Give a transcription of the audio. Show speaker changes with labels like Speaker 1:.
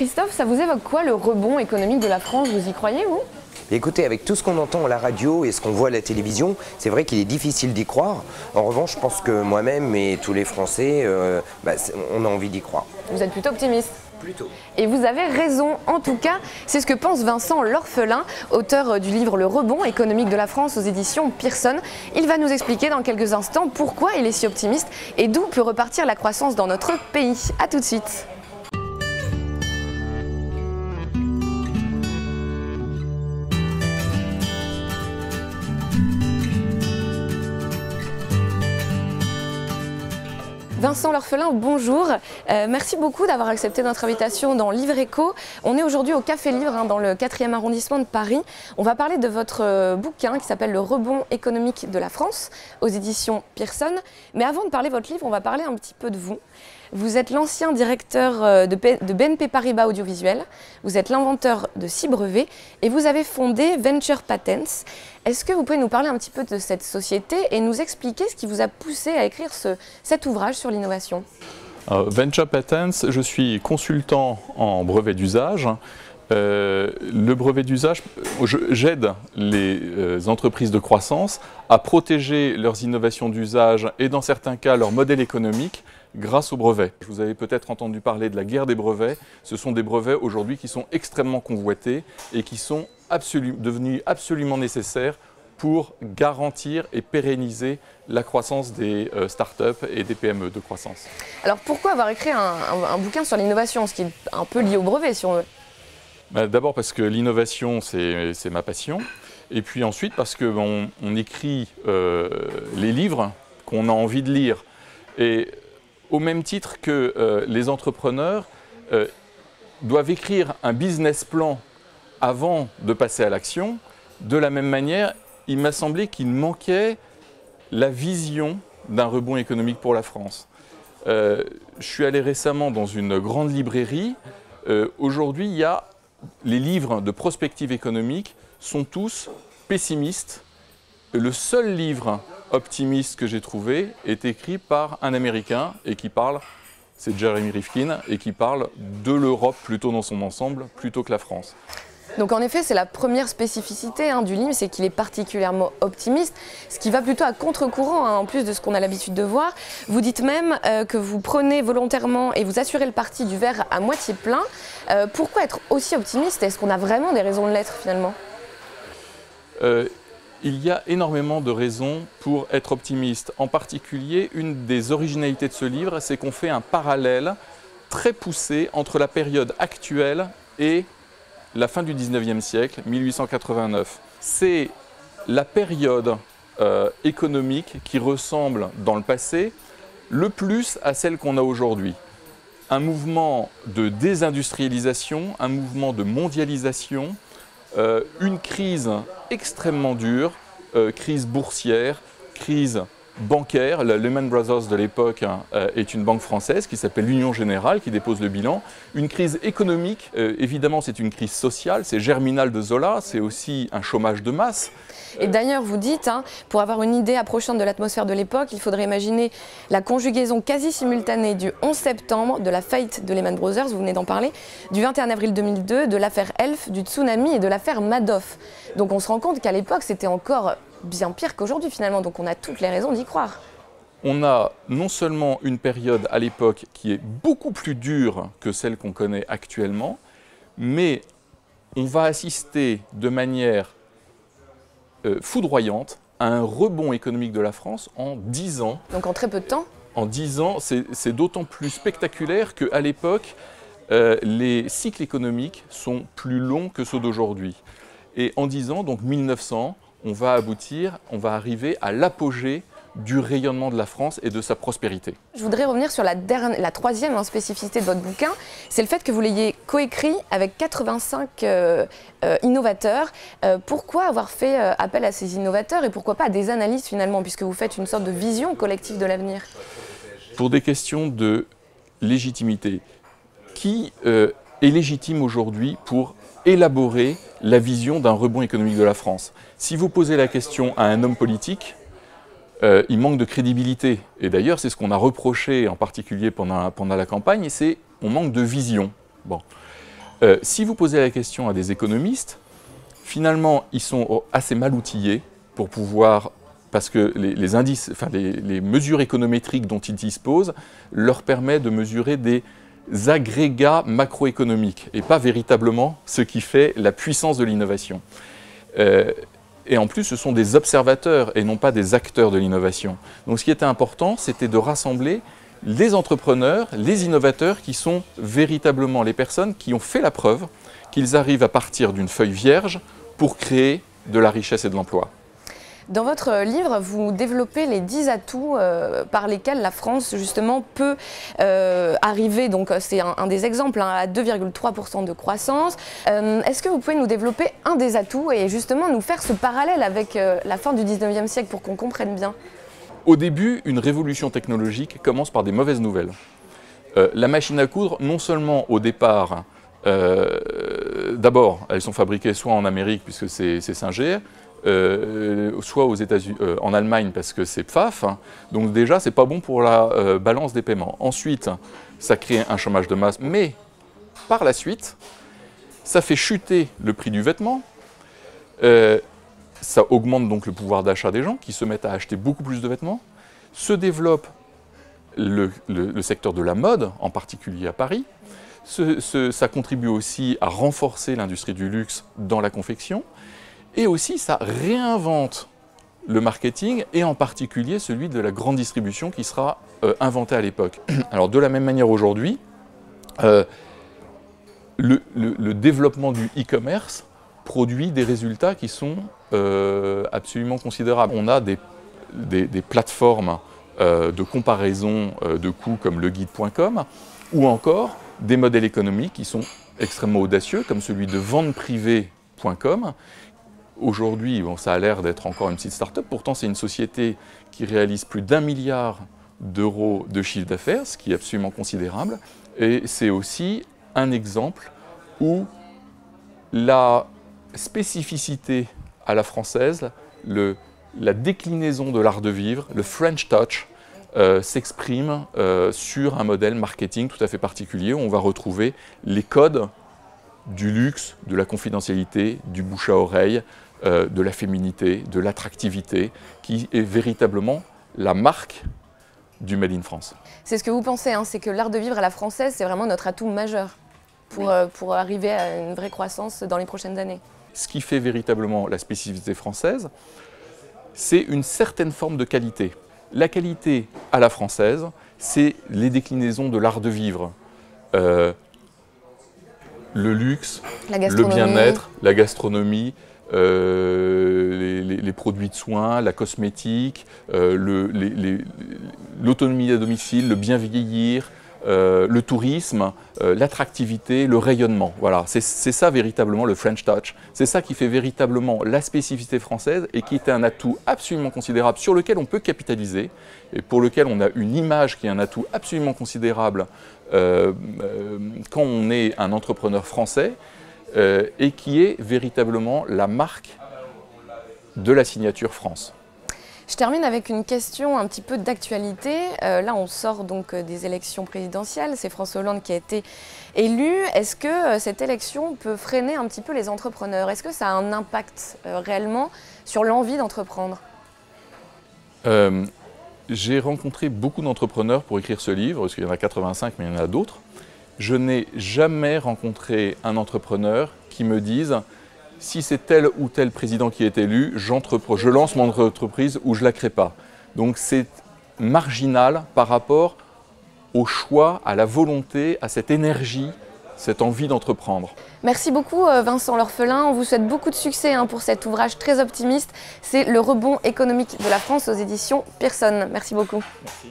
Speaker 1: Christophe, ça vous évoque quoi le rebond économique de la France? Vous y croyez, vous?
Speaker 2: Écoutez, avec tout ce qu'on entend à la radio et ce qu'on voit à la télévision, c'est vrai qu'il est difficile d'y croire. En revanche, je pense que moi-même et tous les Français, on a envie d'y croire.
Speaker 1: Vous êtes plutôt optimiste?
Speaker 2: Plutôt.
Speaker 1: Et vous avez raison, en tout cas, c'est ce que pense Vincent L'Orphelin, auteur du livre Le rebond économique de la France aux éditions Pearson. Il va nous expliquer dans quelques instants pourquoi il est si optimiste et d'où peut repartir la croissance dans notre pays. A tout de suite. Vincent L'Orphelin, bonjour. Merci beaucoup d'avoir accepté notre invitation dans Livre Éco. On est aujourd'hui au Café Livre, dans le 4e arrondissement de Paris. On va parler de votre bouquin qui s'appelle Le rebond économique de la France aux éditions Pearson. Mais avant de parler de votre livre, on va parler un petit peu de vous. Vous êtes l'ancien directeur de BNP Paribas Audiovisuel, vous êtes l'inventeur de 6 brevets et vous avez fondé Venture Patents. Est-ce que vous pouvez nous parler un petit peu de cette société et nous expliquer ce qui vous a poussé à écrire cet ouvrage sur l'innovation?
Speaker 3: Venture Patents, je suis consultant en brevet d'usage. Le brevet d'usage, j'aide les entreprises de croissance à protéger leurs innovations d'usage et dans certains cas leur modèle économique grâce aux brevets. Vous avez peut-être entendu parler de la guerre des brevets. Ce sont des brevets aujourd'hui qui sont extrêmement convoités et qui sont devenus absolument nécessaires pour garantir et pérenniser la croissance des startups et des PME de croissance. Alors
Speaker 1: pourquoi avoir écrit un bouquin sur l'innovation, ce qui est un peu lié au brevet si on veut?
Speaker 3: D'abord parce que l'innovation, c'est ma passion. Et puis ensuite parce qu'on écrit les livres qu'on a envie de lire. Et au même titre que les entrepreneurs doivent écrire un business plan avant de passer à l'action, de la même manière, il m'a semblé qu'il manquait la vision d'un rebond économique pour la France. Je suis allé récemment dans une grande librairie. Aujourd'hui, il y a les livres de prospective économique sont tous pessimistes. Le seul livre optimiste que j'ai trouvé est écrit par un Américain et qui parle, c'est Jeremy Rifkin, et qui parle de l'Europe plutôt dans son ensemble, plutôt que la France.
Speaker 1: Donc en effet, c'est la première spécificité du livre, c'est qu'il est particulièrement optimiste, ce qui va plutôt à contre-courant, en plus de ce qu'on a l'habitude de voir. Vous dites même que vous prenez volontairement et vous assurez le parti du verre à moitié plein. Pourquoi être aussi optimiste? Est-ce qu'on a vraiment des raisons de l'être finalement?
Speaker 3: Il y a énormément de raisons pour être optimiste. En particulier, une des originalités de ce livre, c'est qu'on fait un parallèle très poussé entre la période actuelle et la fin du 19e siècle, 1889. C'est la période économique qui ressemble dans le passé le plus à celle qu'on a aujourd'hui. Un mouvement de désindustrialisation, un mouvement de mondialisation, une crise extrêmement dure, crise boursière, crise bancaire. La Lehman Brothers de l'époque est une banque française qui s'appelle l'Union Générale, qui dépose le bilan. Une crise économique, évidemment c'est une crise sociale, c'est Germinal de Zola, c'est aussi un chômage de masse.
Speaker 1: Et d'ailleurs, vous dites, pour avoir une idée approchante de l'atmosphère de l'époque, il faudrait imaginer la conjugaison quasi simultanée du 11 septembre, de la faillite de Lehman Brothers, vous venez d'en parler, du 21 avril 2002, de l'affaire Elf, du tsunami et de l'affaire Madoff. Donc on se rend compte qu'à l'époque, c'était encore bien pire qu'aujourd'hui finalement, donc on a toutes les raisons d'y croire.
Speaker 3: On a non seulement une période à l'époque qui est beaucoup plus dure que celle qu'on connaît actuellement, mais on va assister de manière foudroyante à un rebond économique de la France en 10 ans.
Speaker 1: Donc en très peu de temps?
Speaker 3: En 10 ans, c'est d'autant plus spectaculaire qu'à l'époque, les cycles économiques sont plus longs que ceux d'aujourd'hui. Et en 10 ans, donc 1900, on va arriver à l'apogée du rayonnement de la France et de sa prospérité.
Speaker 1: Je voudrais revenir sur la troisième spécificité de votre bouquin, c'est le fait que vous l'ayez coécrit avec 85 innovateurs. Pourquoi avoir fait appel à ces innovateurs et pourquoi pas à des analystes finalement, puisque vous faites une sorte de vision collective de l'avenir?
Speaker 3: Pour des questions de légitimité. Qui est légitime aujourd'hui pour élaborer la vision d'un rebond économique de la France? Si vous posez la question à un homme politique, il manque de crédibilité. Et d'ailleurs, c'est ce qu'on a reproché, en particulier pendant la campagne, c'est qu'on manque de vision. Bon. Si vous posez la question à des économistes, finalement, ils sont assez mal outillés pour pouvoir, parce que les indices, enfin les mesures économétriques dont ils disposent leur permettent de mesurer des agrégats macroéconomiques et pas véritablement ce qui fait la puissance de l'innovation. Et en plus, ce sont des observateurs et non pas des acteurs de l'innovation. Donc ce qui était important, c'était de rassembler les entrepreneurs, les innovateurs qui sont véritablement les personnes qui ont fait la preuve qu'ils arrivent à partir d'une feuille vierge pour créer de la richesse et de l'emploi.
Speaker 1: Dans votre livre, vous développez les 10 atouts par lesquels la France justement peut arriver, donc c'est un des exemples, hein, à 2,3% de croissance. Est-ce que vous pouvez nous développer un des atouts et justement nous faire ce parallèle avec la fin du 19e siècle pour qu'on comprenne bien?
Speaker 3: Au début, une révolution technologique commence par des mauvaises nouvelles. La machine à coudre, non seulement au départ, d'abord, elles sont fabriquées soit en Amérique puisque c'est Singer, soit aux États-Unis, en Allemagne parce que c'est PFAF, hein. Donc déjà c'est pas bon pour la balance des paiements. Ensuite, ça crée un chômage de masse, mais par la suite, ça fait chuter le prix du vêtement. Ça augmente donc le pouvoir d'achat des gens qui se mettent à acheter beaucoup plus de vêtements. Se développe le secteur de la mode, en particulier à Paris. Ça contribue aussi à renforcer l'industrie du luxe dans la confection. Et aussi, ça réinvente le marketing, et en particulier celui de la grande distribution qui sera inventé à l'époque. Alors de la même manière aujourd'hui, le développement du e-commerce produit des résultats qui sont absolument considérables. On a des plateformes de comparaison de coûts comme leguide.com, ou encore des modèles économiques qui sont extrêmement audacieux, comme celui de venteprivée.com. Aujourd'hui, bon, ça a l'air d'être encore une petite start-up, pourtant c'est une société qui réalise plus d'1 milliard d'euros de chiffre d'affaires, ce qui est absolument considérable. Et c'est aussi un exemple où la spécificité à la française, la déclinaison de l'art de vivre, le French touch, s'exprime sur un modèle marketing tout à fait particulier où on va retrouver les codes du luxe, de la confidentialité, du bouche à oreille, de la féminité, de l'attractivité, qui est véritablement la marque du Made in France.
Speaker 1: C'est ce que vous pensez, hein, c'est que l'art de vivre à la française, c'est vraiment notre atout majeur pour arriver à une vraie croissance dans les prochaines années.
Speaker 3: Ce qui fait véritablement la spécificité française, c'est une certaine forme de qualité. La qualité à la française, c'est les déclinaisons de l'art de vivre. Le luxe, le bien-être, la gastronomie, les produits de soins, la cosmétique, l'autonomie à domicile, le bien vieillir, le tourisme, l'attractivité, le rayonnement. Voilà, c'est ça véritablement le French touch. C'est ça qui fait véritablement la spécificité française et qui est un atout absolument considérable sur lequel on peut capitaliser et pour lequel on a une image qui est un atout absolument considérable quand on est un entrepreneur français et qui est véritablement la marque de la signature France.
Speaker 1: Je termine avec une question un petit peu d'actualité. Là, on sort donc des élections présidentielles. C'est François Hollande qui a été élu. Est-ce que cette élection peut freiner un petit peu les entrepreneurs? Est-ce que ça a un impact réellement sur l'envie d'entreprendre?
Speaker 3: J'ai rencontré beaucoup d'entrepreneurs pour écrire ce livre, parce qu'il y en a 85, mais il y en a d'autres. Je n'ai jamais rencontré un entrepreneur qui me dise « si c'est tel ou tel président qui est élu, je lance mon entreprise ou je ne la crée pas ». Donc c'est marginal par rapport au choix, à la volonté, à cette énergie, cette envie d'entreprendre.
Speaker 1: Merci beaucoup Vincent L'Orphelin, on vous souhaite beaucoup de succès pour cet ouvrage très optimiste. C'est Le rebond économique de la France aux éditions Pearson. Merci beaucoup.
Speaker 3: Merci.